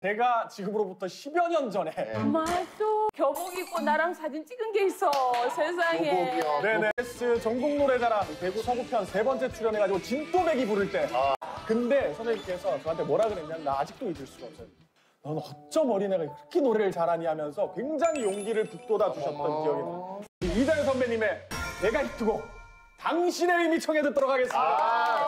제가 지금으로부터 10여 년 전에 맞아. 교복 입고 나랑 사진 찍은 게 있어. 세상에. 교복이요. 네네 전국 노래자랑 대구 서구편 3번째 출연해가지고 진또배기 부를 때 근데 선생님께서 저한테 뭐라 그랬냐면 나 아직도 잊을 수가 없어요. 넌 어쩜 어린애가 그렇게 노래를 잘하니 하면서 굉장히 용기를 북돋아 주셨던 기억이 나요. 이장현 선배님의 내가 히트곡 당신의 힘이 청해 듣도록 하겠습니다.